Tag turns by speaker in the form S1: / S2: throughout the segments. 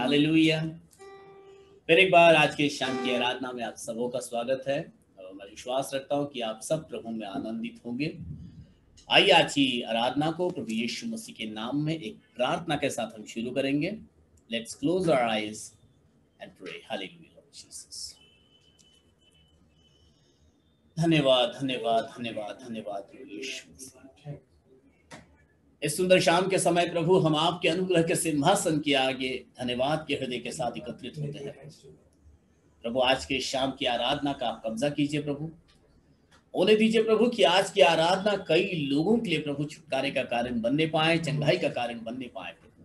S1: Hallelujah. फिर एक बार आज के शाम की आराधना में आप सबों का स्वागत है और मैं विश्वास रखता हूँ कि आप सब प्रभु में आनंदित होंगे। आइए आज की आराधना को प्रभु यीशु मसीह के नाम में एक प्रार्थना के साथ हम शुरू करेंगे। Let's close our eyes and pray. Hallelujah Lord Jesus. धन्यवाद धन्यवाद धन्यवाद धन्यवाद प्रभु यीशु मसीह। इस सुंदर शाम के समय प्रभु हम आपके अनुग्रह के सिंहासन के आगे धन्यवाद के हृदय के साथ एकत्रित होते हैं। प्रभु आज के शाम की आराधना का आप कब्जा कीजिए प्रभु। होने दीजिए प्रभु कि आज की आराधना कई लोगों के लिए प्रभु छुटकारे का कारण बनने पाए, चंगाई का कारण बनने पाए प्रभु।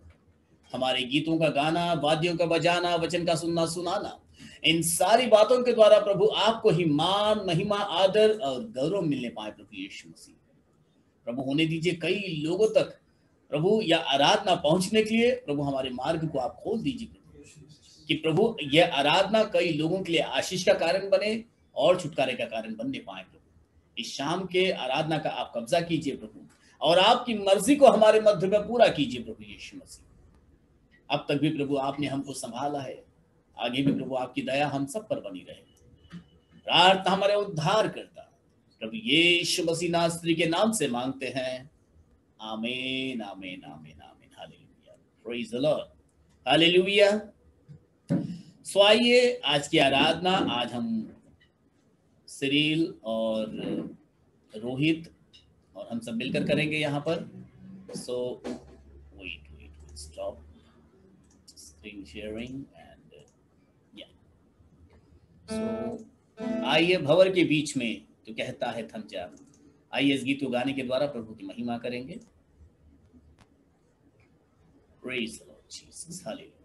S1: हमारे गीतों का गाना, वाद्यों का बजाना, वचन का सुनना सुनाना, इन सारी बातों के द्वारा प्रभु आपको ही मान, महिमा, आदर और गौरव मिलने पाए प्रभु यीशु मसीह। प्रभु होने दीजिए कई लोगों तक प्रभु यह आराधना पहुंचने के लिए प्रभु हमारे मार्ग को आप खोल दीजिए प्रभु, कि प्रभु यह आराधना कई लोगों के लिए आशीष का कारण बने और छुटकारे का कारण बनने पाए प्रभु। इस शाम के आराधना का आप कब्जा कीजिए प्रभु और आपकी मर्जी को हमारे मध्य में पूरा कीजिए प्रभु यीशु मसीह। अब तक भी प्रभु आपने हमको संभाला है, आगे भी प्रभु आपकी दया हम सब पर बनी रहे। प्रार्थना हमारे उद्धार करता प्रभु यीशु मसीह नासरी के नाम से मांगते हैं, आमीन आमीन आमीन आमीन। Hallelujah, praise the Lord, hallelujah. So आइए आज की आराधना आज हम सिरिल और रोहित और हम सब मिलकर करेंगे यहाँ पर। So wait stop screen sharing and yeah. So आइए भंवर के बीच में तो कहता है थम जा। आइए इस गीत को गाने के द्वारा प्रभु की महिमा करेंगे। Praise the Lord Jesus, hallelujah.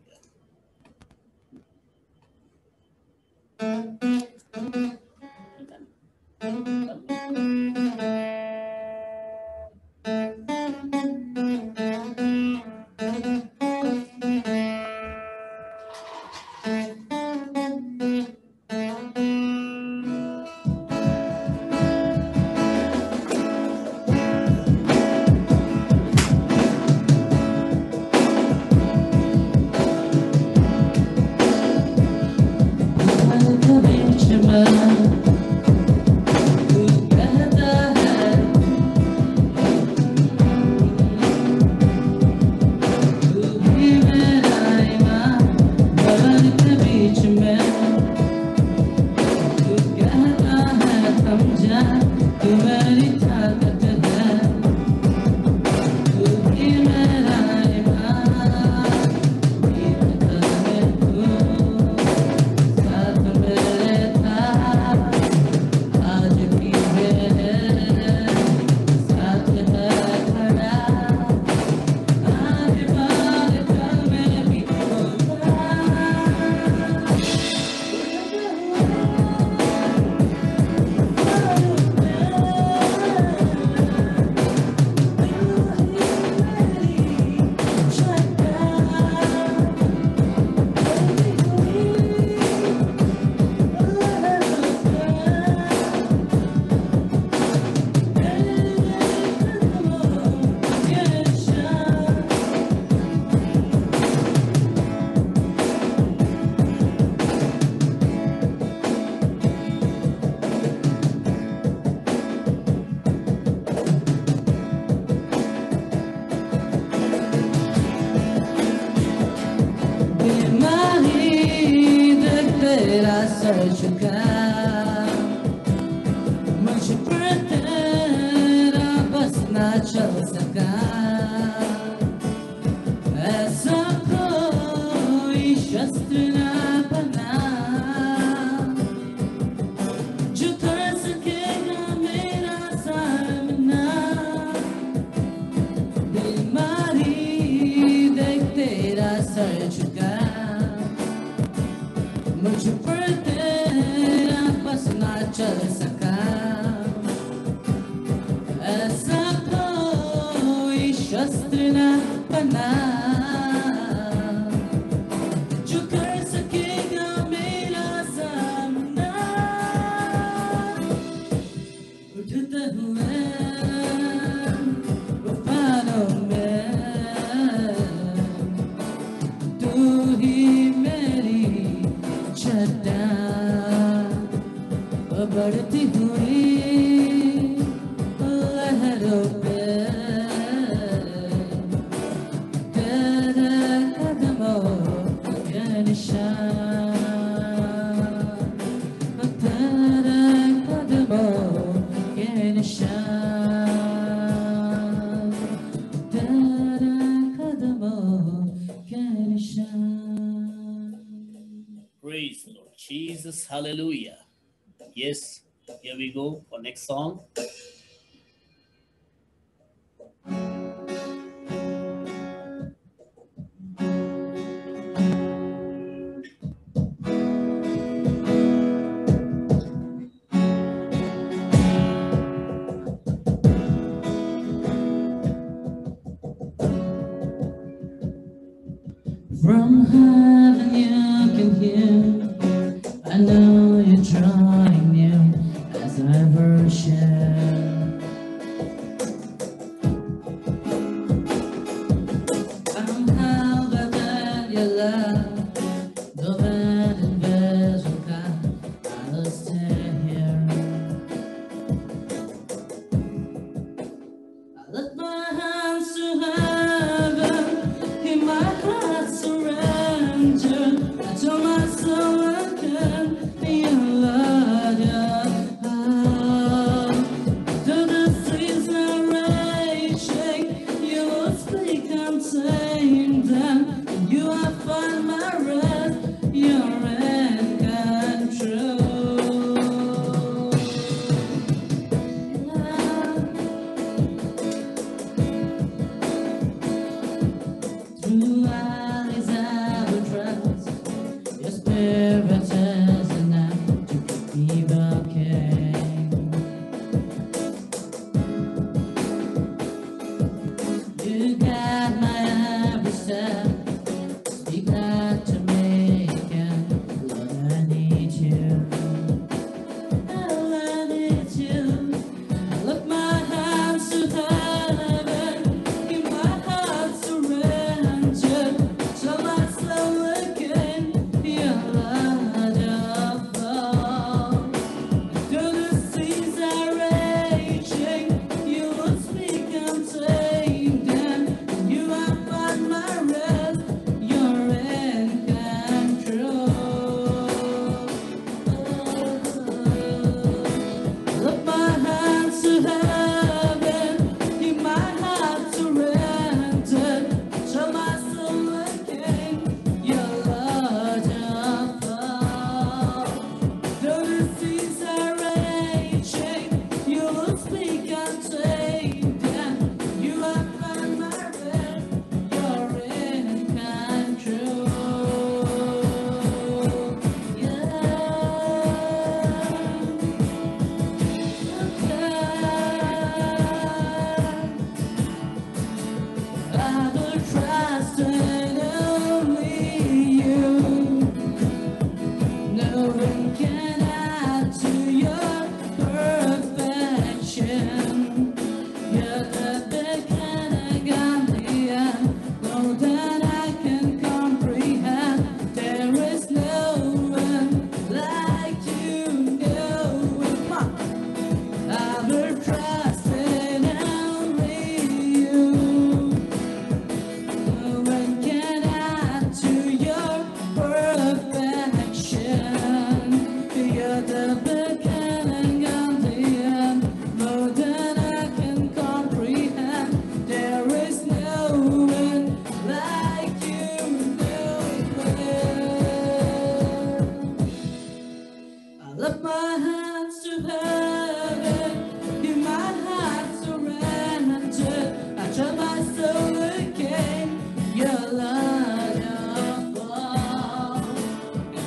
S2: He
S1: Praise the Lord Jesus. Hallelujah. Yes, here we go for next song.
S2: From heaven you can hear, I know you're drawing near as I worship. I'm held within your love, the man invisible God, I'll stay here. I lift my hands to heaven, in my heart surrender. I tell my soul again, be Lord, though the seas are raging, you will speak and tame them. And you have found my rest, you're in control. Through valleys I will trust, your spirit is enough to be the king. You guide my every step, speak that to me again. Lord, I need you. Oh, I need you. I lift my hands to heaven, in my heart surrender. Tell my soul again, your Lord of all. Though the seas are raging, you will speak and tame them. And you have found my rest, you're in control. Lift my hands to heaven, in my heart surrender. Tell my soul again, your Lord of all. Though the seas are raging, you will speak and tame them. You have found my rest, you're in control. Yeah. I will trust in only you. No one can add to your perfection. You're the beginning and the end, more than I can comprehend. There is no one like you, no one. I will trust in only you. No one can add to your perfection. You're the beginning and the end, more than I can comprehend. There is no one like you, no one. I lift my hands to heaven, in my heart surrender. I turn my soul again, your Lord of all.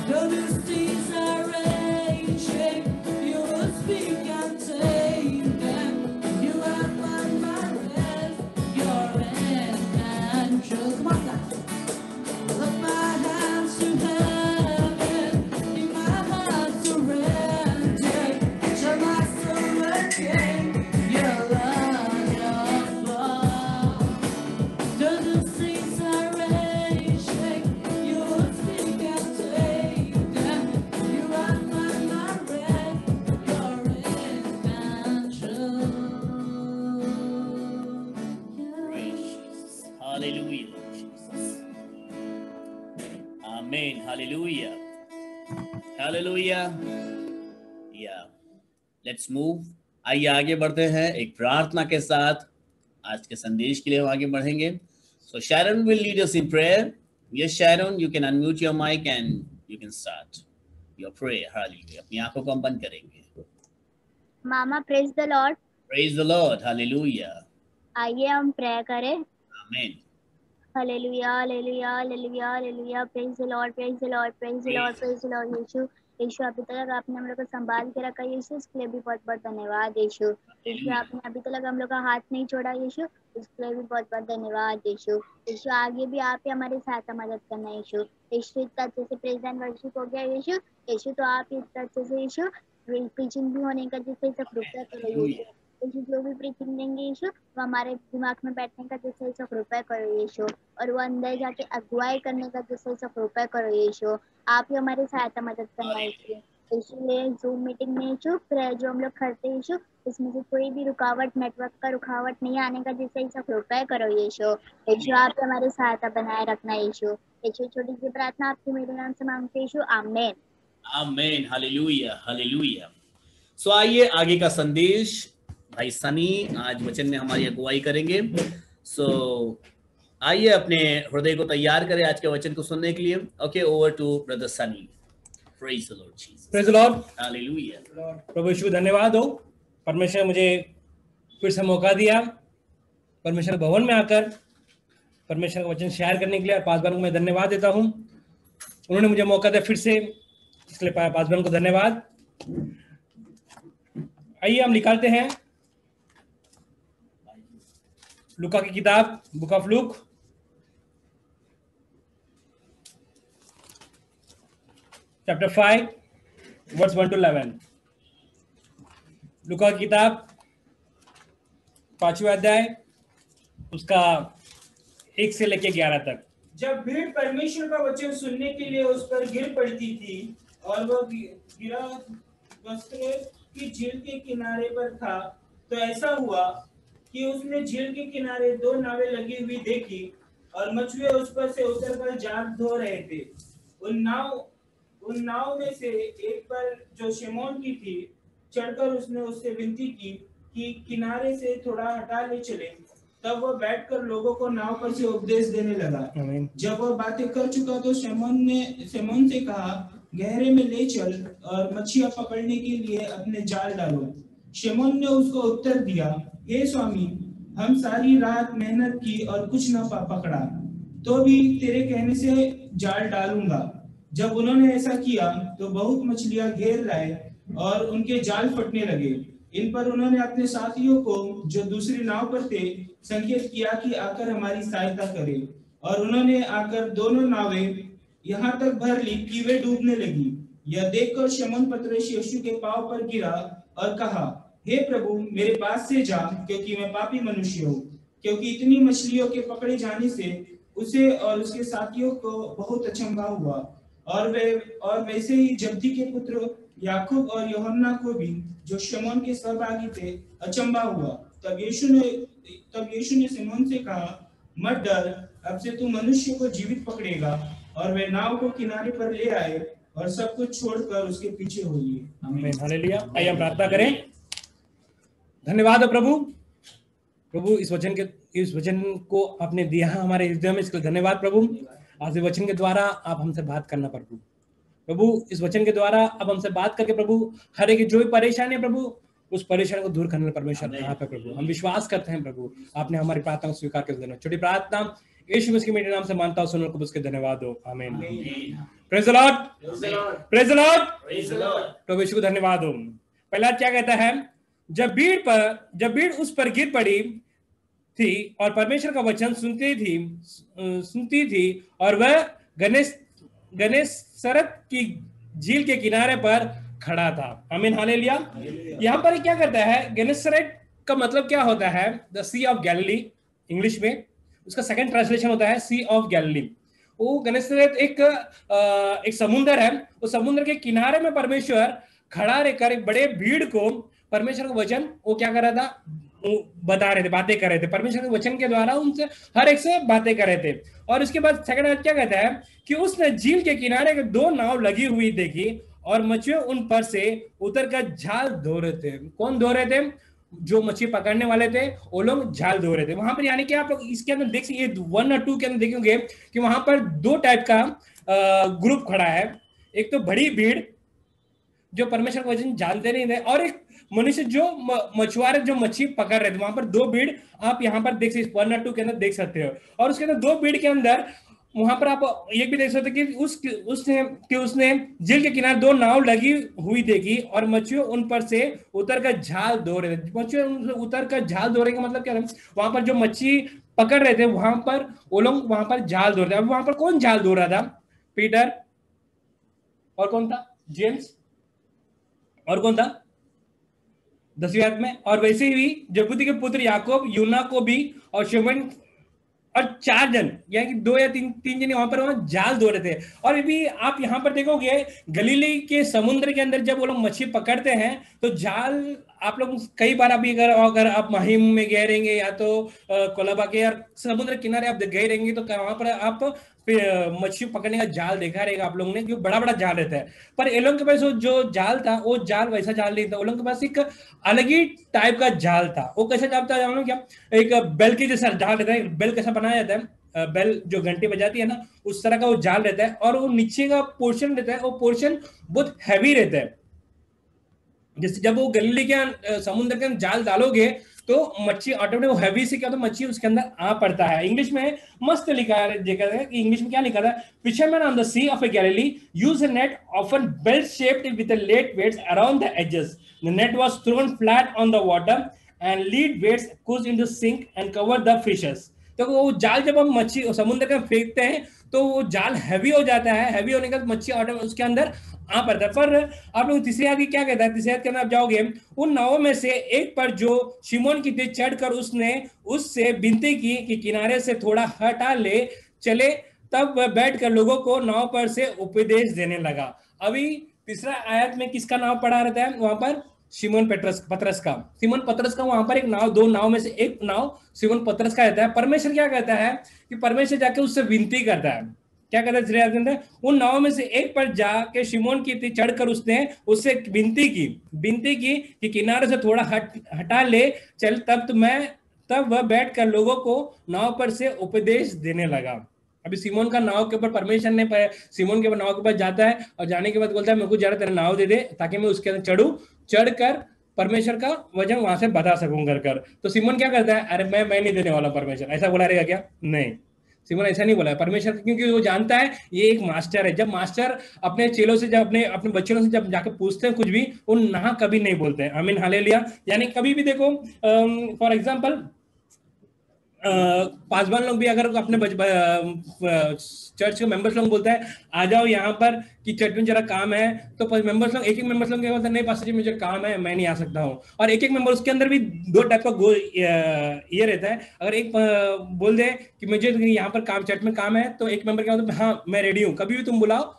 S2: Though the seas are raging, you will speak and tame them. You have found my rest, you're in control. Come on, guys. Lift my hands to heaven, in my heart surrender. Turn my soul again, your Lord of all. Though the seas are raging, you will speak and tame them. You have found my rest, you're in control.
S1: Praise Jesus. Hallelujah, Lord Jesus. Amen. Hallelujah. Hallelujah. Yeah. Let's move. आइए आगे बढ़ते हैं एक प्रार्थना के साथ। आज के संदेश के लिए हम आगे बढ़ेंगे। So Sharon will lead us in prayer. Yes, Sharon, you can unmute your mic and you can start your prayer. Hallelujah. अपनी आंखों को हम बंद करेंगे।
S3: मामा praise the Lord.
S1: Praise the Lord. Hallelujah.
S3: आइए हम प्रेयर करें।
S1: Amen.
S3: Hallelujah hallelujah hallelujah hallelujah. Praise the Lord praise the Lord praise the Lord praise the Lord. यीशु यीशु अभी तक आपने हम लोग को संभाल के रखा यीशु, इसके लिए भी बहुत बहुत धन्यवाद यीशु। यीशु आपने अभी तक हम लोग का हाथ नहीं छोड़ा यीशु, इसके लिए भी बहुत बहुत धन्यवाद यीशु। यीशु आगे भी आप ही हमारी सहायता मदद करना यीशु। यीशु इतना अच्छे से प्रेजेंट वर्शिप हो गया यीशु। यीशु तो आप इतना अच्छे से यीशु प्रीचिंग भी होने का जिससे सब रुपया करो यीशु। यीशु जो भी प्रीचिंग देंगे यीशु वो हमारे दिमाग में बैठने का जिससे सब रुपया करो यीशु, और वो अंदर जाके अगुवाई करने का जिससे सब रुपया करो यीशु। आप ही हमारी सहायता मदद करना यीशु। इसलिए जूम मीटिंग में यीशु प्रेयर जो हम लोग करते यीशु, इसमें से कोई भी रुकावट, नेटवर्क का रुकावट नहीं आने का जिससे सब रुपया करो यीशु। यीशु आप ही हमारी सहायता बनाए रखना यीशु। यीशु छोटी सी प्रार्थना आपके मेरे नाम से मांगते यीशु, आमीन।
S1: आमीन। Hallelujah hallelujah. सो आइए आगे का संदेश भाई सनी आज वचन में हमारी अगुवाई करेंगे। सो आइए अपने हृदय को तैयार करें आज के वचन को सुनने के लिए। Okay, over to brother Sunny. Praise the Lord Jesus.
S4: Praise the Lord.
S1: Hallelujah.
S4: प्रभु यीशु धन्यवाद हो, परमेश्वर ने मुझे फिर से मौका दिया परमेश्वर के भवन में आकर परमेश्वर का वचन शेयर करने के लिए। पासवान को मैं धन्यवाद देता हूँ, उन्होंने मुझे मौका दिया फिर से, इसलिए पासवान को धन्यवाद। आइए हम निकालते हैं लूका की किताब, book of Luke, chapter 5 verse 1 to 11। लूका की किताब 5वां अध्याय उसका 1 से लेके 11 तक।
S5: जब भीड़ परमेश्वर का वचन सुनने के लिए उस पर गिर पड़ती थी और वह गिरा वस्त्र की झील के किनारे पर था, तो ऐसा हुआ कि उसने झील के किनारे 2 नावें लगी हुई देखी और मछुए उस पर से उतरकर जाल धो रहे थे। उन नाव में से एक पर जो शिमोन की थी चढ़कर उसने उससे विनती की कि किनारे से थोड़ा हटा ले चले। तब वह बैठकर लोगों को नाव पर से उपदेश देने लगा। जब वह बातें कर चुका तो शिमोन से कहा, गहरे में ले चल और मछलियां पकड़ने के लिए अपने जाल डालो। शिमोन ने उसको उत्तर दिया, हे स्वामी, हम सारी रात मेहनत की और कुछ न पकड़ा, तो भी तेरे कहने से जाल डालूंगा। जब उन्होंने ऐसा किया तो बहुत मछलियां घेर लाए और उनके जाल फटने लगे। इन पर उन्होंने अपने साथियों को जो दूसरी नाव पर थे संकेत किया कि आकर हमारी सहायता करें, और उन्होंने आकर दोनों नावें यहाँ तक भर ली कि वे डूबने लगी। यह देखकर शमौन पतरस यीशु के पांव पर गिरा और कहा, हे प्रभु, मेरे पास से जा, क्योंकि मैं पापी मनुष्य हूँ। क्योंकि इतनी मछलियों के पकड़े जाने से उसे और उसके साथियों को बहुत अचंभा हुआ, और वैसे ही जब्दी के पुत्र याकूब और यूहन्ना को भी, जो शमौन के सहभागी थे, अचंभा हुआ। तब यीशु ने शमौन से कहा, मत डर, अब से तू मनुष्य को जीवित पकड़ेगा। और वे नाव को किनारे पर ले आए और सब कुछ छोड़कर उसके पीछे हो लिए।
S4: आमीन। हालेलुया। आइए हम प्रार्थना करें। धन्यवाद है प्रभु इस वचन को आपने दिया हमारे हृदय में, इसके लिए धन्यवाद प्रभु। आज इस वचन के द्वारा आप हमसे बात करना प्रभु इस वचन के द्वारा अब हमसे बात करके प्रभु हर एक जो भी परेशानी है प्रभु, उस परेशानी को दूर करने परमेश्वर आप है प्रभु। हम विश्वास करते हैं प्रभु, आपने हमारी प्रार्थना को स्वीकार कर देना। छोटी प्रार्थना यीशु मसीह के मीठे नाम से मानता हूं, सुनो को उसके धन्यवाद हो। आमीन। Praise the Lord, praise the Lord, प्रभु यीशु को धन्यवाद हो। पहला क्या कहता है, जब भीड़ उस पर गिर पड़ी थी और परमेश्वर का वचन सुनती थी और वह गनेसरत की झील के किनारे पर खड़ा था। आमीन। हालेलुया। यहाँ पर क्या करता है, गनेसरत का मतलब क्या होता है, the sea of Galilee, English में उसका सेकंड ट्रांसलेशन होता है सी ऑफ गैलिली। वो गनेसरत एक समुद्र है, उस समुद्र के किनारे में परमेश्वर खड़ा रहकर एक बड़े भीड़ को परमेश्वर का वचन वो क्या कर रहा था, बता रहे थे, बातें कर रहे थे, परमेश्वर के वचन के द्वारा उनसे हर एक से बातें कर रहे थे। और उसके बाद सेकंड आयत क्या कहता है कि उसने झील के किनारे के 2 नाव लगी हुई देखी और मछुए उन पर से उतर कर जाल धो रहे थे। कौन धो रहे थे? जो मछली पकड़ने वाले थे वो लोग जाल धो रहे थे वहां पर। यानी कि आप लोग इसके अंदर देख सकते 1 और 2 के अंदर देखेंगे कि वहां पर 2 टाइप का ग्रुप खड़ा है। एक तो बड़ी भीड़ जो परमेश्वर का वचन जानते नहीं थे, और एक मनुष्य जो मछुआरे जो मछली पकड़ रहे थे। वहां पर 2 भीड़ आप यहाँ पर देख सकते 1 और 2 के अंदर देख सकते हो। और उसके अंदर 2 भीड़ के अंदर वहां पर आप ये भी देख सकते कि उसने झील के किनारे 2 नाव लगी हुई देखी और मछुए उन पर से उतर कर झाल धो रहे थे। मछुए उतर कर झाल धो रहे का मतलब क्या है? वहां पर जो मच्छी पकड़ रहे थे वहां पर वो लोग वहां पर झाल धो रहे थे। अब वहां पर कौन झाल धो रहा था? पीटर, और कौन था? जेम्स, और कौन था 10वीं आयत में? और वैसे ही जबूदी के पुत्र याकूब, यूना को भी, और शिमोन, और 4 जन, यानी कि 2 या 3 जन वहां पर जाल धो रहे थे। और अभी आप यहाँ पर देखोगे गलीली के समुद्र के अंदर जब वो लोग मछली पकड़ते हैं तो जाल आप लोग कई बार अभी अगर आप महिम में गए रहेंगे या तो कोलाबा के या समुद्र किनारे आप गए रहेंगे तो वहां पर आप मछली पकड़ने का जाल देखा रहेगा आप लोगों ने, जो बड़ा बड़ा जाल रहता है। पर ये लोगों के पास जो जाल था वो जाल वैसा जाल नहीं था। वो लोगों के पास एक अलग ही टाइप का जाल था। वो कैसा जाल था जानो क्या? एक बेल के जैसा जाल रहता है। बेल कैसा बनाया जाता है? बेल जो घंटी बजाती है ना, उस तरह का वो जाल रहता है। और वो नीचे का पोर्शन रहता है, वो पोर्शन बहुत हैवी रहता है। जैसे जब वो गलीली के समुद्र के अंदर जाल डालोगे तो मच्छी ऑटोमेटिक हैवी से क्या होता है, मच्छी उसके अंदर आ पड़ता है। इंग्लिश में मस्त लिखा है, देखा है कि इंग्लिश में क्या लिखा था? Fisherman on the sea of a Galilee use a net often bell shaped with a lead weights around the edges. The net was thrown flat on the water and lead weights cause into sink and cover the fishes. तो वो जाल जब हम मच्छी समुद्र में फेंकते हैं तो वो जाल हैवी हो जाता है। हैवी होने का मच्छी ऑटोमेटिक उसके अंदर आ पड़ता है। पर आप लोग तीसरी आयत क्या कहता है? तीसरी आयत के अंदर आप जाओगे, उन नावों में से एक पर जो शिमोन की थी चढ़कर उसने उससे विनती की कि किनारे से थोड़ा हटा ले चले। तब वह बैठकर लोगों को नाव पर से उपदेश देने लगा। अभी तीसरा आयत में किसका नाव पढ़ा रहता है? वहां पर शिमोन पतरस का। शिमोन पतरस का वहां पर एक नाव, 2 नाव में से एक नाव शिमोन पतरस का रहता है। परमेश्वर क्या कहता है कि परमेश्वर जाके उससे विनती करता है। क्या कहता है? उन नावों में से एक पर जाके शिमोन की थी चढ़कर उसने उससे विनती की कि किनारे से थोड़ा हटा ले चल। तब वह बैठकर लोगों को नाव पर से उपदेश देने लगा। अभी सिमोन का नाव के ऊपर परमेश्वर ने सिमोन के नाव के पास जाता है और जाने के बाद बोलता है मेरे को जरा तेरा नाव दे दे ताकि मैं उसके अंदर चढ़ूं, चढ़कर परमेश्वर का वचन वहां से बता सकूं कर। तो सिमोन क्या करता है? अरे मैं नहीं देने वाला परमेश्वर, ऐसा बोला रहेगा क्या? नहीं, सिमोन ऐसा नहीं बोला है परमेश्वर, क्योंकि वो जानता है ये एक मास्टर है। जब मास्टर अपने चेलों से जब अपने बच्चों से जब जाकर पूछते हैं कुछ भी, वो ना कभी नहीं बोलते हैं। आमीन, हालेलुया। यानी कभी भी देखो, फॉर एग्जांपल पासवान लोग भी अगर अपने चर्च के मेंबर्स लोग बोलता है आ जाओ यहाँ पर कि चर्च में जरा काम है, तो मेंबर्स लोग एक मेंबर्स लोग क्या बोलते हैं? नहीं पास्टर जी मुझे काम है, मैं नहीं आ सकता हूँ। और एक मेंबर उसके अंदर भी 2 टाइप का ये रहता है। अगर एक बोल दे कि मुझे यहाँ पर काम, चर्च में काम है, तो एक मेंबर क्या होता है? हाँ मैं रेडी हूँ, कभी भी तुम बुलाओ।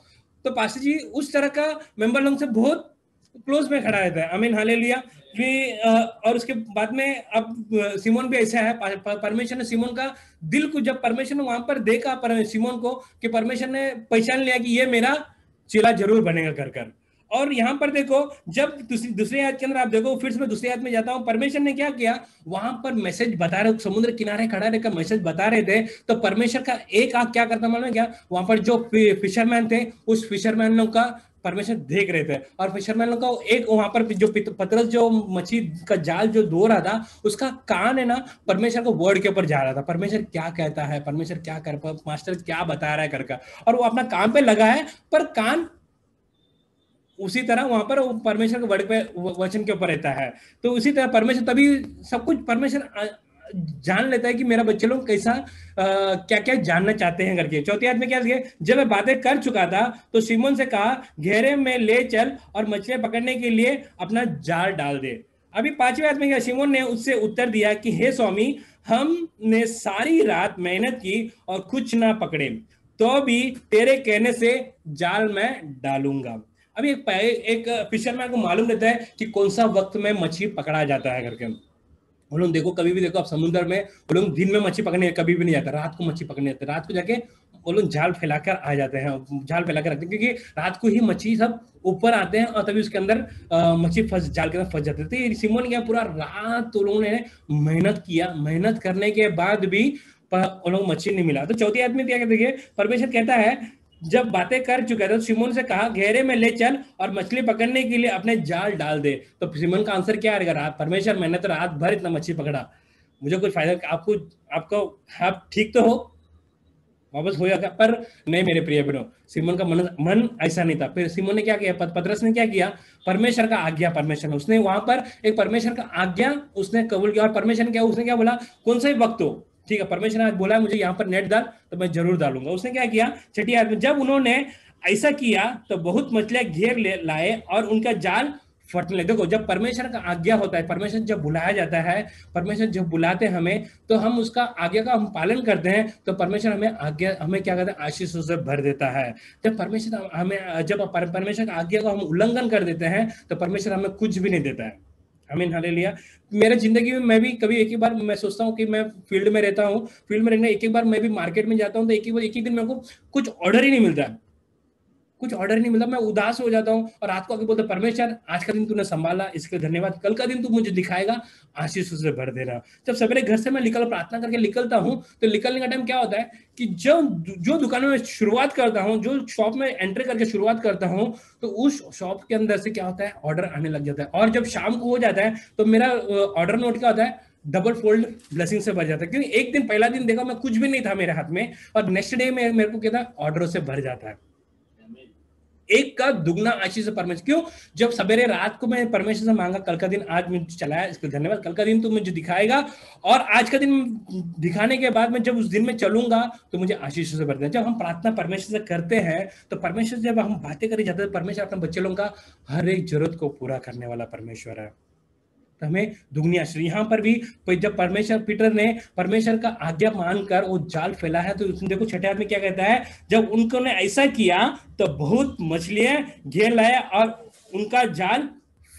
S4: तो पास्टर जी उस तरह का मेंबर लोग से बहुत क्लोज में खड़ा रहता है। आमीन, हालेलुया। और उसके बाद में अब सिमोन भी ऐसा है। परमेश्वर ने सिमोन का दिल को, जब परमेश्वर ने वहां पर देखा सिमोन को कि परमेश्वर ने पहचान लिया कि ये मेरा चेला जरूर बनेगा कर। और यहाँ पर देखो, जब दूसरी आयत के अंदर आप देखो, फिर से मैं दूसरी आयत में जाता हूँ, परमेश्वर ने क्या किया? वहां पर मैसेज बता रहे, समुद्र किनारे खड़ा रहकर मैसेज बता रहे थे। तो परमेश्वर का एक आंख क्या करता मालूम है क्या? वहां पर जो फिशरमैन थे, उस फिशरमैन लोग का परमेश्वर देख रहे थे। और फिशरमैन लोग का एक वहां पर जो पतरस जो मछली का जाल जो धो रहा था, उसका कान है ना परमेश्वर को वर्ड के ऊपर जा रहा था। परमेश्वर क्या कहता है, परमेश्वर क्या कर, मास्टर क्या बता रहा है करके। और वो अपना काम पे लगा है, पर कान उसी तरह वहां पर परमेश्वर के वर्ड पे, वचन के ऊपर रहता है। तो उसी तरह परमेश्वर, तभी सब कुछ परमेश्वर जान लेता है कि मेरा बच्चे लोग कैसा क्या क्या जानना चाहते हैं करके। चौथी आयत में क्या किया? जब मैं बातें कर चुका था तो सिमोन से कहा घेरे में ले चल और मछलियां पकड़ने के लिए अपना जाल डाल दे। अभी 5वीं आयत में क्या? सिमोन ने उससे उत्तर दिया कि हे स्वामी, हमने सारी रात मेहनत की और कुछ ना पकड़े, तो भी तेरे कहने से जाल में डालूंगा। अभी एक फिशरमैन को मालूम रहता है कि कौन सा वक्त में मछली पकड़ा जाता है करके। वो लोग देखो, कभी भी देखो आप समुद्र में, वो लोग दिन में मच्छी पकड़ने कभी भी नहीं जाते, रात को मच्छी पकड़ने जाते, रात को जाके वो लोग जाल फैलाकर आ जाते हैं, जाल फैलाकर रखते हैं, क्योंकि रात को ही मच्छी सब ऊपर आते हैं और तभी उसके अंदर मच्छी जाल के अंदर फंस जाते थे। सिमोन क्या पूरा रात तो लोगों ने मेहनत किया, मेहनत करने के बाद भी उन लोग मच्छी नहीं मिला। तो चौथी आदमी क्या कहते हैं, परमेश्वर कहता है जब बातें कर चुका था, सिमोन से कहा गहरे में ले चल और मछली पकड़ने के लिए अपने जाल डाल दे। तो सिमोन का आंसर क्या रहेगा, रात परमेश्वर मैंने तो रात भर इतना मछली पकड़ा, मुझे कुछ फायदा, आपको आप ठीक तो हो, वापस हो जाएगा। पर नहीं मेरे प्रिय बहनों, सिमोन का मन ऐसा नहीं था। फिर सिमोन ने क्या किया, पतरस ने क्या किया, परमेश्वर का आज्ञा, परमेश्वर उसने वहां पर एक परमेश्वर का आज्ञा उसने कबूल किया। और परमेश्वर क्या, उसने क्या बोला, कौन सा भी वक्त हो, ठीक है, परमेश्वर ने बोला मुझे यहाँ पर नेट डाल, तो मैं जरूर डालूंगा। उसने क्या किया, छठी आयत में, जब उन्होंने ऐसा किया तो बहुत मछलियां घेर लाए और उनका जाल फटने लगे। देखो, जब परमेश्वर का आज्ञा होता है, परमेश्वर जब बुलाया जाता है, परमेश्वर जब बुलाते हैं हमें, तो हम उसका आज्ञा का हम पालन करते हैं, तो परमेश्वर हमें क्या करता है, आशीषों से भर देता है। जब परमेश्वर का आज्ञा का हम उल्लंघन कर देते हैं, तो परमेश्वर हमें कुछ भी नहीं देता है। आमीन, हालेलुया। मेरे जिंदगी में मैं भी कभी एक ही बार मैं सोचता हूँ कि मैं फील्ड में रहता हूँ, फील्ड में रहने एक एक बार मैं भी मार्केट में जाता हूँ, तो एक ही दिन मेरे को कुछ ऑर्डर ही नहीं मिलता, कुछ ऑर्डर नहीं मिलता, मैं उदास हो जाता हूँ और रात को आके बोलता, परमेश्वर आज का दिन तूने संभाला, इसके लिए धन्यवाद, कल का दिन तू मुझे दिखाएगा, आशीष से भर देना। जब सवेरे घर से मैं प्रार्थना करके निकलता हूँ, तो निकलने का टाइम क्या होता है कि जो दुकान में शुरुआत करता हूँ, जो शॉप में एंट्री करके शुरुआत करता हूँ, तो उस शॉप के अंदर से क्या होता है, ऑर्डर आने लग जाता है। और जब शाम को हो जाता है तो मेरा ऑर्डर नोट क्या होता है, डबल फोल्ड ब्लेसिंग से भर जाता है। क्योंकि एक दिन, पहला दिन देखा मैं कुछ भी नहीं था मेरे हाथ में, और नेक्स्ट डे में मेरे को क्या था, ऑर्डरों से भर जाता है, एक का दुगना आशीष से परमेश्वर। क्यों, जब सवेरे रात को मैं परमेश्वर से मांगा, कल का दिन आज मुझे चलाया, इसके धन्यवाद, कल का दिन तो मुझे दिखाएगा, और आज का दिन दिखाने के बाद मैं जब उस दिन में चलूंगा तो मुझे आशीष से भर देना। जब हम प्रार्थना परमेश्वर से करते हैं, तो परमेश्वर, जब हम बातें करी जाते हैं, परमेश्वर अपने बच्चे लोगों का हर एक जरूरत को पूरा करने वाला परमेश्वर है, तो हमें दुगनी आशीष। यहाँ पर भी जब पीटर ने परमेश्वर का आज्ञा मानकर वो जाल फैला है, तो उसमें देखो छठे आदमी क्या कहता है, जब उनको ने ऐसा किया तो बहुत मछलियां घेर लाया और उनका जाल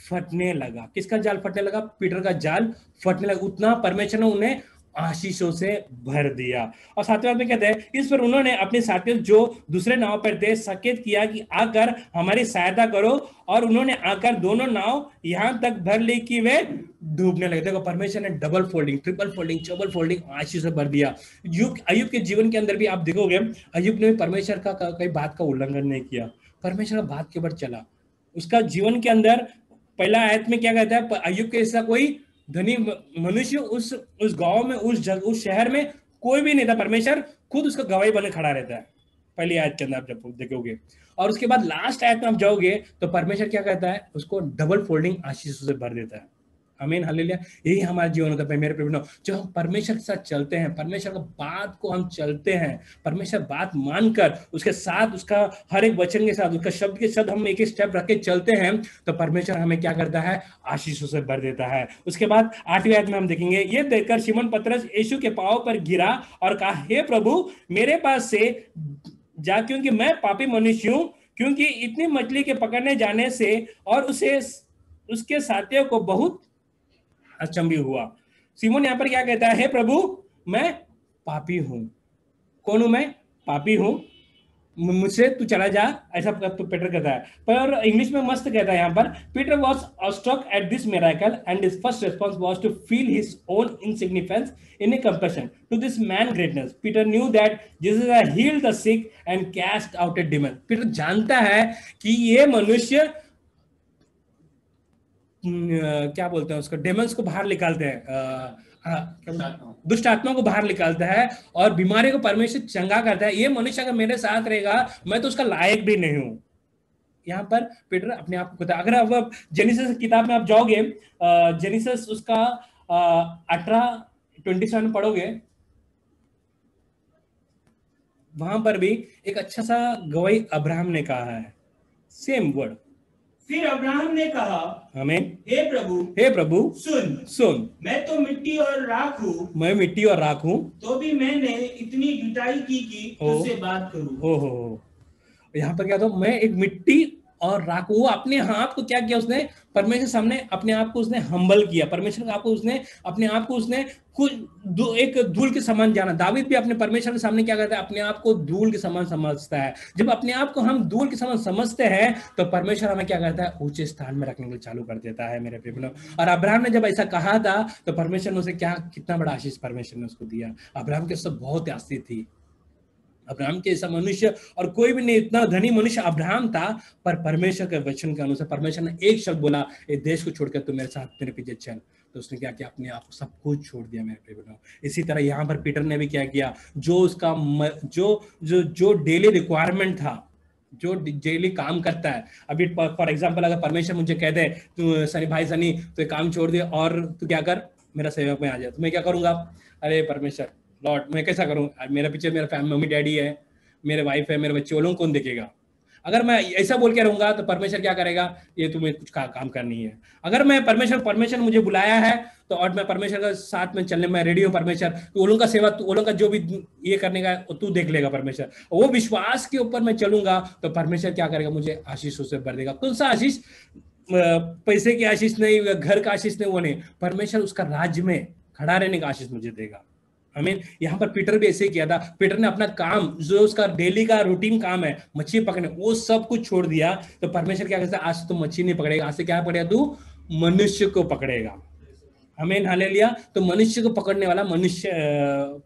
S4: फटने लगा। किसका जाल फटने लगा, पीटर का जाल फटने लगा, उतना परमेश्वर ने उन्हें आशीषों से भर दिया। और सातवें में कहते हैं, इस पर उन्होंने अपने साथियों जो दूसरे नाव पर थे सकेत किया कि आकर हमारी सहायता करो, और उन्होंने आकर दोनों नाव यहां तक भर ली कि वे डूबने लगे। देखो, परमेश्वर ने डबल फोल्डिंग, ट्रिपल फोल्डिंग, चौबल फोल्डिंग आशीष से भर दिया। अय्यूब के जीवन के अंदर भी आप देखोगे, अय्यूब ने परमेश्वर का कई बात का उल्लंघन नहीं किया, परमेश्वर बात के ऊपर चला। उसका जीवन के अंदर पहला आयत में क्या कहता है, अय्यूब के ऐसा कोई धनी मनुष्य उस गांव में, उस शहर में कोई भी नहीं था, परमेश्वर खुद उसका गवाही बने खड़ा रहता है, पहली आयत के अंदर आप जब देखोगे। और उसके बाद लास्ट आयत में आप जाओगे तो परमेश्वर क्या कहता है, उसको डबल फोल्डिंग आशीष से भर देता है। आमीन, हालेलुया। यही हमारा जीवन होता है मेरे प्रिय, जब हम परमेश्वर के साथ चलते हैं, परमेश्वर का बात को हम चलते हैं, परमेश्वर बात मानकर उसके साथ, उसका हर एक वचन के साथ, उसका शब्द के साथ हम एक एक स्टेप रख के चलते हैं, तो परमेश्वर हमें क्या करता है, आशीषों से भर देता है। उसके बाद 8वीं आयत में हम देखेंगे, ये देखकर शिमोन पतरस यीशु के पांव पर गिरा और कहा, हे प्रभु मेरे पास से जा, क्योंकि मैं पापी मनुष्य हूं। क्योंकि इतनी मछली के पकड़ने जाने से और उसके साथियों को बहुत अचंभी हुआ। सिमोन यहाँ पर क्या कहता है, हे प्रभु मैं पापी हूं। कौन हूं मैं, पापी हूं, मुझसे तू चला जा, ऐसा तो पीटर कहता है। पर इंग्लिश में मस्त कहता है यहाँ पर, Peter was awestruck at this miracle and his first response was to feel his own insignificance in a compassion to this man greatness. Peter knew that Jesus had healed the sick and cast out a demon. Peter जानता है कि ये मनुष्य क्या बोलते हैं उसको, Demons को बाहर निकालते हैं, दुष्ट आत्मा को बाहर निकालता है और बीमारी को परमेश्वर चंगा करता है। ये मनुष्य अगर मेरे साथ रहेगा, मैं तो उसका लायक भी नहीं हूं। यहाँ पर पीटर अपने आप को, अगर अब जेनेसिस किताब में आप जाओगे, जेनेसिस उसका 18:27 में पढ़ोगे, वहां पर भी एक अच्छा सा गवाही अब्राहम ने कहा है, सेम वर्ड।
S5: फिर अब्राहम ने कहा,
S4: आमीन,
S5: हे प्रभु
S4: सुन,
S5: मैं तो मिट्टी और राख हूँ,
S4: मैं मिट्टी और राख हूँ,
S5: तो भी मैंने इतनी जुटाई की कि तुझसे बात करूं।
S4: ओहो, यहाँ पर क्या था, मैं एक मिट्टी और राख वो अपने आप को क्या किया, उसने परमेश्वर के सामने अपने आप को उसने हम्बल किया, परमेश्वर को आपको उसने अपने आप को उसने कुछ एक धूल के समान जाना। दावीद भी अपने परमेश्वर के सामने क्या करता है, अपने आप को धूल के समान समझता है। जब अपने आप को हम धूल के समान समझते हैं तो परमेश्वर हमें क्या करता है, ऊंचे स्थान में रखने के लिए चालू कर देता है मेरे प्रिय बहनों। और अब्राहम ने जब ऐसा कहा था तो परमेश्वर ने उसे क्या, कितना बड़ा आशीष परमेश्वर ने उसको दिया। अब्राहम के सब बहुत आस्ती थी, अब्राहम के ऐसा मनुष्य और कोई भी नहीं, इतना धनी मनुष्य अब्राहम था, पर परमेश्वर के वचन के अनुसार परमेश्वर ने एक शब्द बोला, ये देश को छोड़कर तू मेरे साथ मेरे पीछे चल, तो उसने क्या किया, अपने आप को सब कुछ छोड़ दिया मेरे प्रिय बहनों। इसी तरह यहाँ पर पीटर ने भी क्या किया, जो उसका जो जो जो डेली रिक्वायरमेंट था, जो डेली काम करता है। अभी फॉर एग्जाम्पल अगर परमेश्वर मुझे कह दे तू सनी भाई सनी तो काम छोड़ दे और तू क्या कर, मेरा सेवक में आ जाए, तो मैं क्या करूंगा, अरे परमेश्वर लॉर्ड मैं कैसा करूं, मेरे पीछे मेरा फैमिली मम्मी डैडी है, मेरे वाइफ है, मेरे बच्चे, वो लोग कौन देखेगा। अगर मैं ऐसा बोल के रहूंगा तो परमेश्वर क्या करेगा, ये तुम्हें कुछ काम करनी है। अगर मैं परमेश्वर मुझे बुलाया है तो और मैं परमेश्वर के साथ में चलने में रेडी हूँ परमेश्वर, तो वो लोगों का सेवा, वो लोगों का जो भी ये करने का तू देख लेगा परमेश्वर। वो विश्वास के ऊपर मैं चलूंगा तो परमेश्वर क्या करेगा, मुझे आशीष से भर देगा। कौन सा आशीष, पैसे की आशीष नहीं, घर का आशीष नहीं, वो नहीं, परमेश्वर उसका राज्य में खड़ा रहने का आशीष मुझे देगा। यहाँ पर पीटर भी ऐसे ही किया था। पीटर ने अपना काम, जो उसका डेली का रूटीन काम है मछली पकड़ने, वो सब कुछ छोड़ दिया। तो परमेश्वर क्या कहता है, आज तो मछली नहीं पकड़ेगा, आज से क्या पकड़ेगा, तू मनुष्य को पकड़ेगा। आमीन हालेलुया। तो मनुष्य को पकड़ने वाला मनुष्य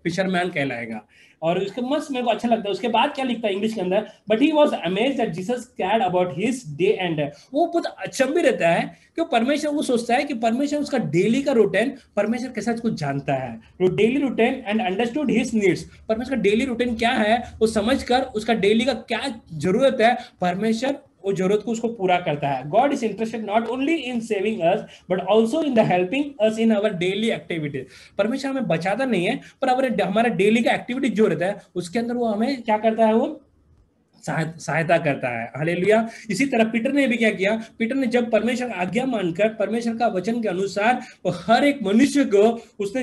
S4: फिशरमैन कहलाएगा। और उसके मस्त मेरे को अच्छा लगता है। उसके बाद क्या लिखता है इंग्लिश के अंदर, but he was amazed that Jesus Caird about his day and. वो बहुत अचंभित भी रहता है कि परमेश्वर, वो सोचता है कि परमेश्वर उसका डेली का रूटीन, परमेश्वर कैसा कुछ जानता है, वो daily routine and understood his needs. परमेश्वर का डेली रूटीन क्या है वो समझकर उसका डेली का क्या जरूरत है, परमेश्वर वो जरूरत को उसको पूरा करता है। God is interested not only in saving us but also in the helping us in our daily activities. परमेश्वर हमें बचाता नहीं है, पर हमारा डेली का एक्टिविटी जो रहता है उसके अंदर वो हमें क्या करता है, वो सहायता करता है। हालेलुया। इसी तरह पीटर ने भी क्या किया, पीटर ने जब परमेश्वर का आज्ञा मानकर परमेश्वर का वचन के अनुसार वो हर एक मनुष्य को उसने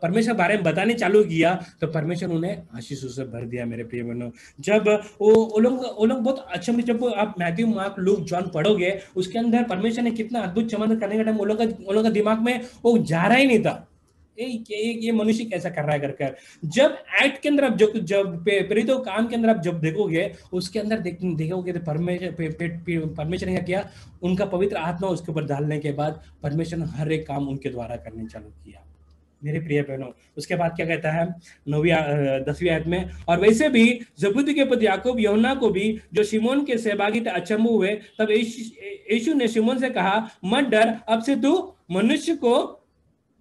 S4: परमेश्वर बारे में बताने चालू किया तो परमेश्वर उन्हें आशीष से भर दिया मेरे प्रिय बहनों। जब वो लोग बहुत अच्छा, जब आप मैथ्यू मार्क लूक जॉन पढ़ोगे उसके अंदर परमेश्वर ने कितना अद्भुत चमत्कार करने का टाइम वो लोग का दिमाग में वो जा रहा ही नहीं था, ये मनुष्य कैसा कर रहा है कर। जब एक्ट के अंदर आप जब प्रेरितों काम के अंदर आप जब देखोगे उसके अंदर देखोगे तो परमेश्वर ने क्या किया, उनका पवित्र आत्मा उसके ऊपर डालने के बाद परमेश्वर ने हर एक काम उनके द्वारा करने चालू किया मेरे प्रिय बहनों। उसके बाद क्या कहता है 10वीं आयत में, और वैसे भी जबूदी के पुत्र याकूब यूहन्ना को भी जो शिमोन के सहभागी थे अचंभव हुए। तब यीशु ने शिमोन से कहा, मत डर, अब से तू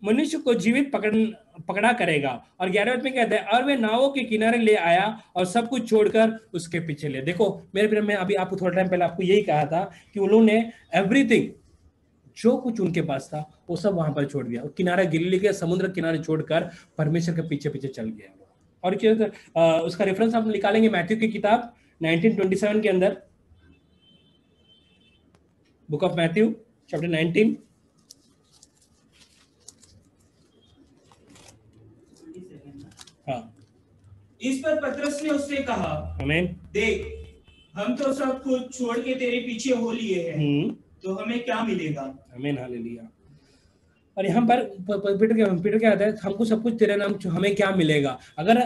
S4: मनुष्य को जीवित पकड़ा करेगा। और 11वें में कहते हैं, और वे नावों के किनारे ले आया और सब कुछ छोड़कर उसके पीछे ले। देखो मेरे प्रिय, मैं अभी आपको थोड़ा टाइम पहले आपको यही कहा था कि उन्होंने एवरीथिंग, जो कुछ उनके पास था वो सब वहां पर छोड़ दिया, किनारे गलीली के समुद्र किनारे छोड़कर परमेश्वर के पीछे पीछे चल गया। और क्या उसका रेफरेंस आप निकालेंगे मैथ्यू की किताब 19:27 के अंदर, बुक ऑफ मैथ्यू चैप्टर 19। हाँ।
S5: इस पर पतरस ने उससे कहा, आमीन, देख हम तो सब कुछ छोड़ के तेरे पीछे हो लिए हैं, तो हमें क्या मिलेगा। आमीन हालेलुया।
S4: और यहाँ पर पीटर क्या कहता है, हमको सब कुछ तेरे नाम, हमें क्या मिलेगा। अगर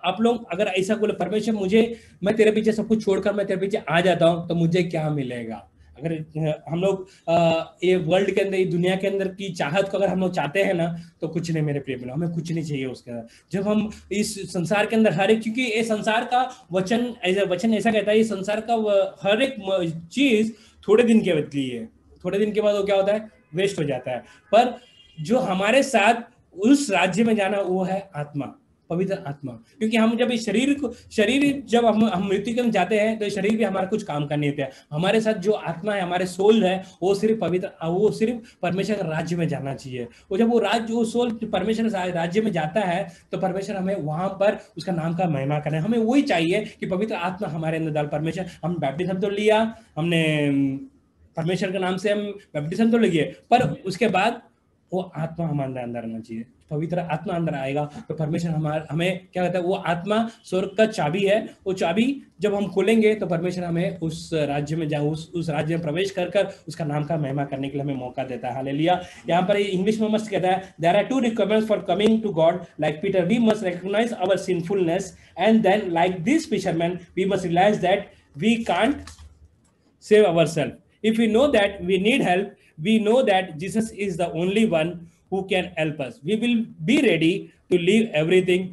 S4: आप लोग अगर ऐसा बोले, परमेश्वर मैं तेरे पीछे सब कुछ छोड़कर मैं तेरे पीछे आ जाता हूँ तो मुझे क्या मिलेगा। अगर हम लोग ये वर्ल्ड के अंदर, दुनिया के अंदर की चाहत को अगर हम लोग चाहते हैं ना तो कुछ नहीं मेरे प्रिय बहनों, हमें कुछ नहीं चाहिए उसके अंदर। जब हम इस संसार के अंदर हर एक, क्योंकि ये संसार का वचन ऐसा कहता है, ये संसार का हर एक चीज थोड़े दिन के लिए है, थोड़े दिन के बाद वो क्या होता है, वेस्ट हो जाता है। पर जो हमारे साथ उस राज्य में जाना वो है आत्मा, पवित्र आत्मा। क्योंकि हम जब इस शरीर जब हम मृत्यु के जाते हैं तो शरीर भी हमारा कुछ काम करने देता है। हमारे साथ जो आत्मा है, हमारे सोल है, वो सिर्फ पवित्र, वो सिर्फ परमेश्वर के राज्य में जाना चाहिए। वो जब वो सोल परमेश्वर के राज्य में जाता है तो परमेश्वर हमें वहां पर उसका नाम का महिमा करना है। हमें वही चाहिए कि पवित्र आत्मा हमारे अंदर डाल। परमेश्वर, हम बैप्टिज्म तो लिया हमने, परमेश्वर के नाम से हम बैप्टिज्म तो लिए, पर उसके बाद वो आत्मा हमारे अंदर आना चाहिए। पवित्र आत्मा अंदर आएगा तो परमेश्वर हमें क्या कहता है, वो आत्मा स्वर्ग का चाबी है। वो चाबी जब हम खोलेंगे तो परमेश्वर हमें उस राज्य में उस राज्य में प्रवेश कर उसका नाम का महिमा करने के लिए हमें मौका देता है। हालेलुया। यहाँ पर इंग्लिश में मस्त कहता है, there are 2 requirements for coming to God like Peter, we must recognise our sinfulness and then like this fisherman we must realise that we can't save ourselves. If we know that we need help, we know that Jesus is the only one who can help us. We will be ready to leave everything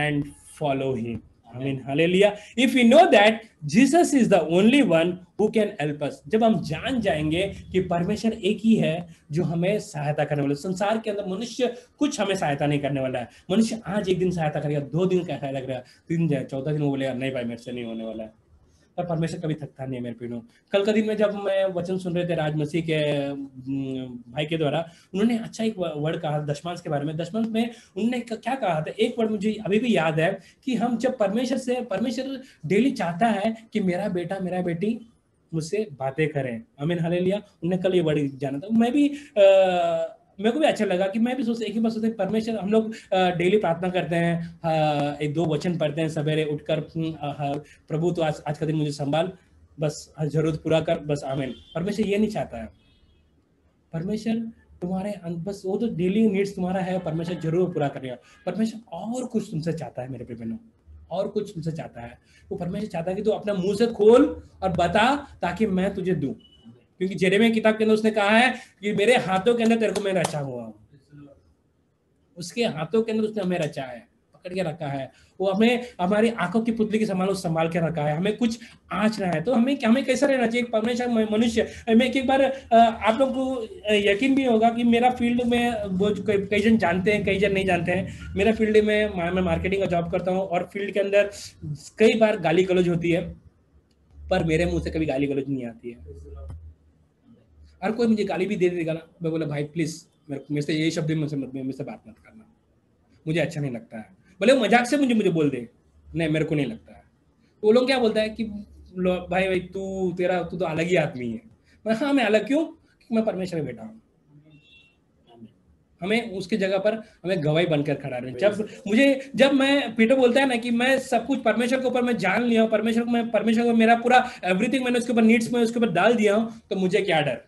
S4: and follow him. Amen. Hallelujah. If we know that Jesus is the only one who can help us. जब हम जान जाएंगे कि परमेश्वर एक ही है जो हमें सहायता करने वाला है। संसार के अंदर मनुष्य कुछ हमें सहायता नहीं करने वाला है। मनुष्य आज एक दिन सहायता करेगा, 2 दिन का सहायता करेगा, 3 दिन, 14 दिन वो बोलेगा नहीं भाई मेरे से नहीं होने वाला है। पर परमेश्वर कभी थकता नहीं है मेरे पिनो। कल का दिन में जब मैं वचन सुन रहे थे राज मसीह के भाई के द्वारा, उन्होंने अच्छा एक वर्ड कहा दशमांश के बारे में। दशमांश में उन्होंने क्या कहा था, एक वर्ड मुझे अभी भी याद है कि हम जब परमेश्वर डेली चाहता है कि मेरा बेटा मेरा बेटी मुझसे बातें करें। आमीन हालेलुया। उन्होंने कल ये वर्ड जाना था। मैं भी मेरे को भी अच्छा लगा कि मैं भी एक ही बात सोचते परमेश्वर, हम लोग डेली प्रार्थना करते हैं, 1-2 वचन पढ़ते हैं सवेरे उठकर, प्रभु तो आज का दिन मुझे संभाल, बस जरूरत पूरा कर, बस आमीन। परमेश्वर ये नहीं चाहता है। परमेश्वर तुम्हारे बस वो तो डेली नीड्स तुम्हारा है, परमेश्वर जरूर पूरा करेगा। परमेश्वर और कुछ तुमसे चाहता है मेरे बहनों, और कुछ तुमसे चाहता है। वो परमेश्वर चाहता है कि तू अपना मुंह से खोल और बता ताकि मैं तुझे दूं। क्योंकि जेरेमिया किताब के अंदर उसने कहा है कि मेरे हाथों के अंदर तेरे को मैं रचा हुआ हूं। उसके हाथों के अंदर उसने हमें रचा है, पकड़ के रखा है। वो हमें हमारी आंखों की पुतली के समान संभाल के रखा है। हमें कुछ आंचना है तो हमें कैसा रहना चाहिए परमेश्वर मनुष्य। मैं एक बार आप लोग को यकीन भी होगा कि मेरा फील्ड में वो कई जन जानते हैं, कई जन नहीं जानते हैं। मेरा फील्ड में मैं मार्केटिंग का जॉब करता हूँ और फील्ड के अंदर कई बार गाली गलौज होती है, पर मेरे मुंह से कभी गाली गलौज नहीं आती है। और कोई मुझे गाली भी दे देगा ना, मैं बोला भाई प्लीज मेरे से ये शब्द मेरे से बात मत करना, मुझे अच्छा नहीं लगता है। भले मजाक से मुझे बोल दे, नहीं मेरे को नहीं लगता है। तो वो लोग क्या बोलता है कि भाई तू तो अलग ही आदमी है। मैं हाँ मैं अलग क्यों, क्योंकि मैं परमेश्वर में बैठा हूँ। हमें उसकी जगह पर हमें गवाही बनकर खड़ा रहे। जब मैं पीटर बोलता है ना कि मैं सब कुछ परमेश्वर के ऊपर मैं जान लिया हूँ, परमेश्वर को मेरा पूरा एवरीथिंग मैंने उसके ऊपर नीड्स में उसके ऊपर डाल दिया हूँ, तो मुझे क्या डर।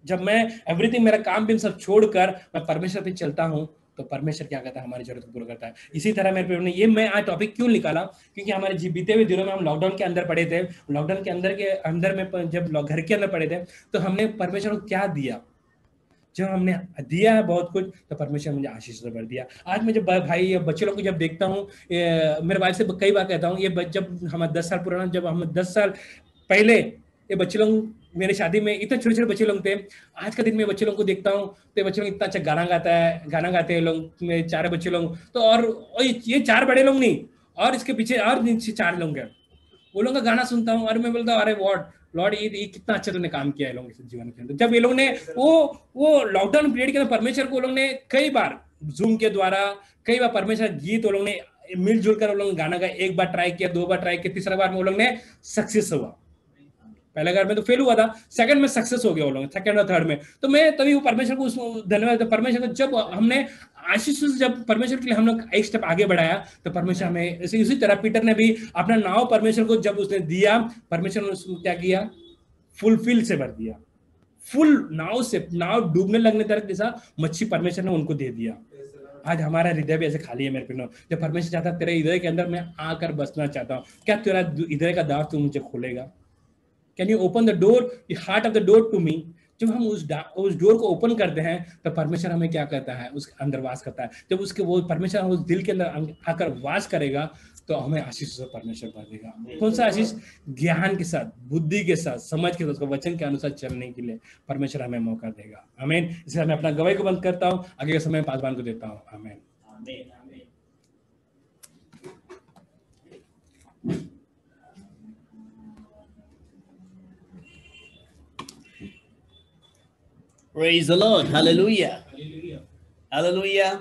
S4: जब मैं एवरीथिंग मेरा काम भी सब छोड़कर मैं परमेश्वर पे चलता हूं तो परमेश्वर क्या करता है, हमारी जरूरत को पूरा करता है। इसी तरह मेरे पे ये मैं आज टॉपिक क्यों निकाला, क्योंकि हमारे बीते हुए दिनों में हम लॉकडाउन के अंदर पड़े थे। लॉकडाउन के अंदर में जब घर के अंदर पड़े थे तो हमने परमेश्वर को क्या दिया। जब हमने दिया है बहुत कुछ तो परमेश्वर मुझे आशीष से भर दिया। आज मैं जब भाई बच्चे लोग को जब देखता हूँ, मेरे भाई से कई बार कहता हूँ, ये जब हमारे 10 साल पुराना, जब हम 10 साल पहले ये बच्चे लोग मेरे शादी में इतने छोटे छोटे बच्चे लोग थे। आज का दिन में बच्चे लोगों को देखता हूँ तो बच्चे लोग इतना अच्छा गाना गाते हैं लोग, मेरे 4 बच्चे लोग तो, और ये 4 बड़े लोग नहीं, और इसके पीछे और 4 लोग हैं। वो लोगों का गाना सुनता हूँ और मैं बोलता हूँ अरे लॉर्ड ये कितना अच्छा तुमने काम किया है लोगों के जीवन के अंदर। जब ये लोग ने वो लॉकडाउन पीरियड के अंदर परमेश्वर को लोग ने कई बार जूम के द्वारा कई बार परमेश्वर गीत वो लोग ने मिलजुल कर वो लोग गाना गाया। 1 बार ट्राई किया, 2 बार ट्राई किया, तीसरा बार में वो लोग ने सक्सेस हुआ। पहले बार में तो फेल हुआ था, सेकंड में सक्सेस हो गया वो लोग, सेकंड और थर्ड में। तो मैं तभी वो परमेश्वर को धन्यवाद। परमेश्वर को जब हमने आशीष, जब परमेश्वर के लिए हम लोग एक स्टेप आगे बढ़ाया तो परमेश्वर हमें इसी तरह पीटर ने भी अपना नाव परमेश्वर को जब उसने दिया, परमेश्वर ने उसको क्या किया, फुलफिल से भर दिया। फुल नाव डूबने लगने तक जैसा मच्छी परमेश्वर ने उनको दे दिया। आज हमारा हृदय भी ऐसे खाली है मेरे पिनो। जब परमेश्वर चाहता है तेरे हृदय के अंदर मैं आकर बसना चाहता हूँ, क्या तेरा हृदय का द्वार तू मुझे खोलेगा? Can you open the door, the heart of the door to me? जब हम उस डोर को ओपन करते हैं तो परमेश्वर हमें क्या करता है, उसके अंदर वास करता है। जब उसके वो परमेश्वर उस दिल के अंदर आकर वास करेगा तो हमें आशीष से परमेश्वर भर देगा। कौन सा आशीष? ज्ञान के साथ, बुद्धि के साथ, समझ के साथ, उसको वचन के अनुसार चलने के लिए परमेश्वर हमें मौका देगा। आमीन। इसलिए मैं अपना गवाही को बंद करता हूँ, आगे के समय पासवान को देता हूँ। आमीन।
S1: Praise the Lord. Hallelujah. Hallelujah.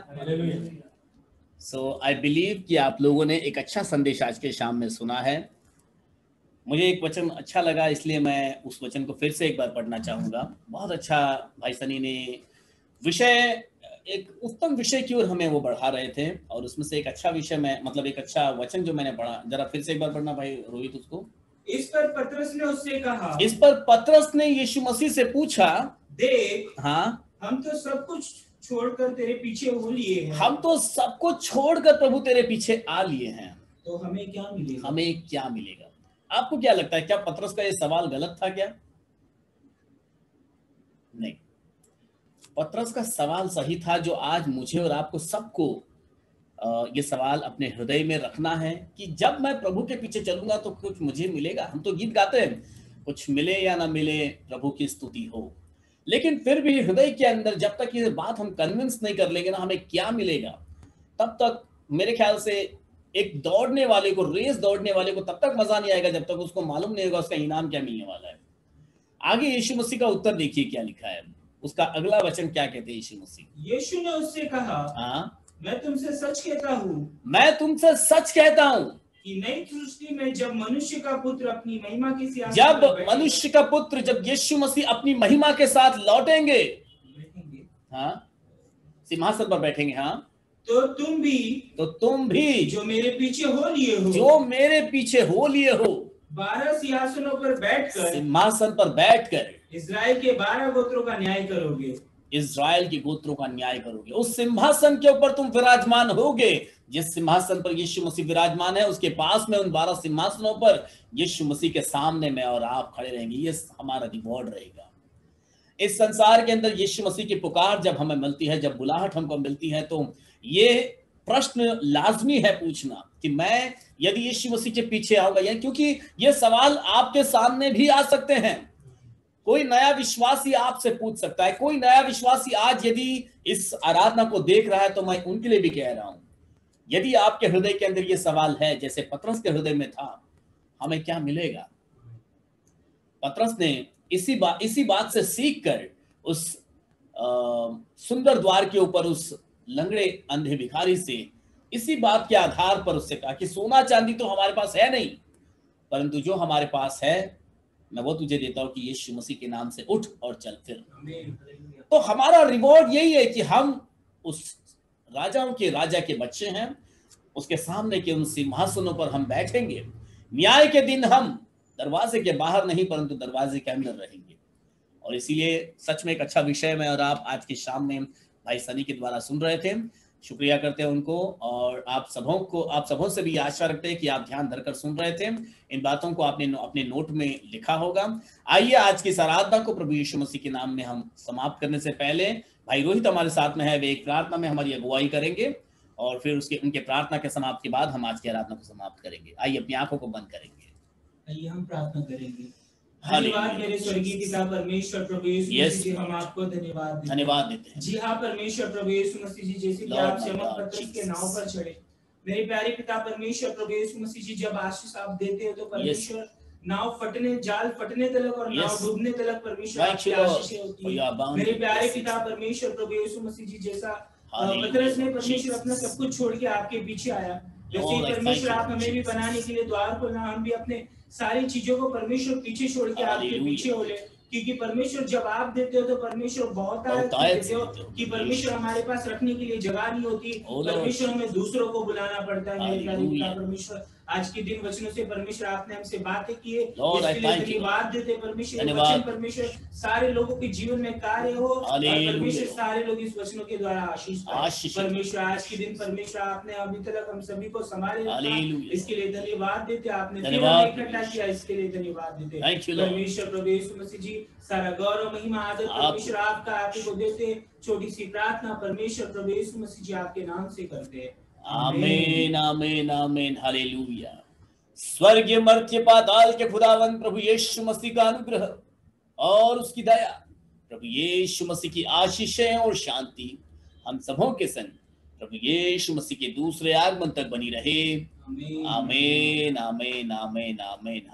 S1: So I believe कि आप लोगों ने एक अच्छा संदेश आज के शाम में सुना है। मुझे एक वचन अच्छा लगा, इसलिए मैं उस वचन को फिर से एक बार पढ़ना चाहूँगा। बहुत अच्छा भाई सनी ने विषय एक उत्तम विषय की ओर हमें वो बढ़ा रहे थे, और उसमें से एक अच्छा विषय में मतलब एक अच्छा वचन जो मैंने पढ़ा, जरा फिर से एक बार पढ़ना भाई रोहित उसको।
S5: इस पर पतरस ने उससे कहा,
S1: इस पर पतरस ने यीशु मसीह से पूछा,
S5: देख,
S1: हाँ,
S5: हम तो सब कुछ छोड़कर तेरे पीछे हो लिए हैं,
S1: हम तो सब कुछ छोड़कर प्रभु तेरे पीछे आ लिए हैं,
S5: तो हमें क्या मिलेगा?
S1: हमें क्या मिलेगा? आपको क्या लगता है, क्या पतरस का ये सवाल गलत था क्या? नहीं, पतरस का सवाल सही था, जो आज मुझे और आपको सबको ये सवाल अपने हृदय में रखना है कि जब मैं प्रभु के पीछे चलूंगा तो कुछ मुझे मिलेगा। हम तो गीत गाते हैं, कुछ मिले या ना मिले प्रभु की स्तुति हो, लेकिन फिर भी हृदय के अंदर जब तक ये बात हम कन्विंस नहीं कर लेंगे ना हमें क्या मिलेगा, तब तक मेरे ख्याल से एक दौड़ने वाले को, रेस दौड़ने वाले को तब तक मजा नहीं आएगा जब तक उसको मालूम नहीं होगा उसका इनाम क्या मिलने वाला है। आगे यीशु मसीह का उत्तर देखिए क्या लिखा है, उसका अगला वचन क्या कहते हैं यीशु मसीह।
S5: यीशु ने उससे कहा,
S1: हाँ,
S5: मैं तुमसे सच कहता हूँ,
S1: मैं तुमसे सच कहता हूँ
S5: कि नई सृष्टि में जब मनुष्य का पुत्र अपनी महिमा के सिंहासन
S1: जब
S5: पर बैठेगा,
S1: मनुष्य का पुत्र, जब यीशु मसीह अपनी महिमा के साथ लौटेंगे, हाँ, सिंहासन पर बैठेंगे, हाँ,
S5: तो तुम भी
S1: जो
S5: जो मेरे पीछे हो लिए हो,
S1: जो मेरे पीछे हो लिए हो
S5: 12 सिंहासनों पर बैठकर
S1: सिंहासन पर बैठकर
S5: इस्राएल के 12 गोत्रों का न्याय करोगे।
S1: इज़राइल के गोत्रों का न्याय करोगे। उस सिंहासन के ऊपर तुम विराजमान होगे, जिस सिंहासन पर यीशु मसीह विराजमान है, उसके पास में उन 12 सिंहासनों पर यीशु मसीह के सामने में और आप खड़े रहेंगे। ये हमारा रिवॉर्ड रहेगा। इस संसार के अंदर यीशु मसीह की पुकार जब हमें मिलती है, जब बुलाहट हमको मिलती है, तो ये प्रश्न लाजमी है पूछना कि मैं यदि यीशु मसीह के पीछे आऊंगा, या क्योंकि ये सवाल आपके सामने भी आ सकते हैं। कोई नया विश्वासी आपसे पूछ सकता है, कोई नया विश्वासी आज यदि इस आराधना को देख रहा है, तो मैं उनके लिए भी कह रहा हूं, यदि आपके हृदय के अंदर ये सवाल है जैसे पतरस के हृदय में था, हमें क्या मिलेगा? पतरस ने इसी बात से सीख कर उस सुंदर द्वार के ऊपर उस लंगड़े अंधे भिखारी से इसी बात के आधार पर उससे कहा कि सोना चांदी तो हमारे पास है नहीं, परंतु जो हमारे पास है मैं वो तुझे देता हूं कि यीशु मसीह के नाम से उठ और चल फिर। तो हमारा रिवॉर्ड यही है कि हम उस राजाओं के राजा के बच्चे हैं, उसके सामने के उन सिंहासनों पर हम बैठेंगे। न्याय के दिन हम दरवाजे के बाहर नहीं परंतु दरवाजे के अंदर रहेंगे। और इसीलिए सच में एक अच्छा विषय में और आप आज की शाम में भाई सनी के द्वारा सुन रहे थे, शुक्रिया करते हैं उनको, और आप सबों से भी आशा रखते हैं कि आप ध्यान धरकर सुन रहे थे। इन बातों को आपने अपने नोट में लिखा होगा। आइए आज की इस आराधना को प्रभु यीशु मसीह के नाम में हम समाप्त करने से पहले भाई रोहित हमारे साथ में है, वे एक प्रार्थना में हमारी अगुवाई करेंगे और फिर उनके प्रार्थना के समाप्ति के बाद हम आज की आराधना को समाप्त करेंगे। आइए अपनी आंखों को बंद करेंगे।
S5: आइए हम प्रार्थना करेंगे। धन्यवाद मेरे स्वर्गीय पिता परमेश्वर प्रभु यीशु मसीह जी, हम आपको धन्यवाद देते हैं। जी हाँ परमेश्वर प्रभु यीशु मसीह जी, जैसे कि आप चमक पतरस के नाव पर चढ़े, मेरे प्यारे पिता परमेश्वर प्रभु यीशु मसीह जी, जब आशीष आप देते हो तो परमेश्वर नाव जाल फटने तक और नाव डूबने तक परमेश्वर आपकी आशीष होती है। मेरे प्यारे पिता परमेश्वर प्रभु यीशु मसीह जी, जैसा पतरस ने परमेश्वर अपना सब कुछ छोड़ के आपके पीछे आया, जैसे परमेश्वर आप हमें भी बनाने के लिए द्वार खोलना, हम भी अपने सारी चीजों को परमेश्वर पीछे छोड़ के आपके पीछे हो ले, क्योंकि परमेश्वर जब आप देते हो तो परमेश्वर बहुत देते हो कि परमेश्वर हमारे पास रखने के लिए जगह नहीं होती, परमेश्वर हमें दूसरों को बुलाना पड़ता है। मेरे प्यारे पिता परमेश्वर, आज के दिन वचनों से परमेश्वर आपने हमसे बातें की है, इसके लिए धन्यवाद देते परमेश्वर। वचन परमेश्वर सारे लोगों के जीवन में कार्य हो और परमेश्वर सारे लोग इस वचनों के द्वारा आशीष पाएं। परमेश्वर आज के दिन परमेश्वर आपने अभी तक हम सभी को संभाले रखा, इसके लिए धन्यवाद देते। आपने फिर हमें इकट्ठा किया, इसके लिए धन्यवाद देते परमेश्वर प्रभु यीशु मसीह जी। सारा गौरव महिमा आदर परमेश्वर आपका आप ही को देते। छोटी सी प्रार्थना परमेश्वर प्रभु यीशु मसीह जी आपके नाम से करते हैं।
S1: आमीन आमीन आमीन हालेलुया। स्वर्गीय मर्त्य पाताल के खुदावंद प्रभु यीशु मसीह का अनुग्रह और उसकी दया, प्रभु यीशु मसीह की आशीषें और शांति हम सबों के संग प्रभु यीशु मसीह के दूसरे आगमन तक बनी रहे। आमीन आमीन आमीन आमीन।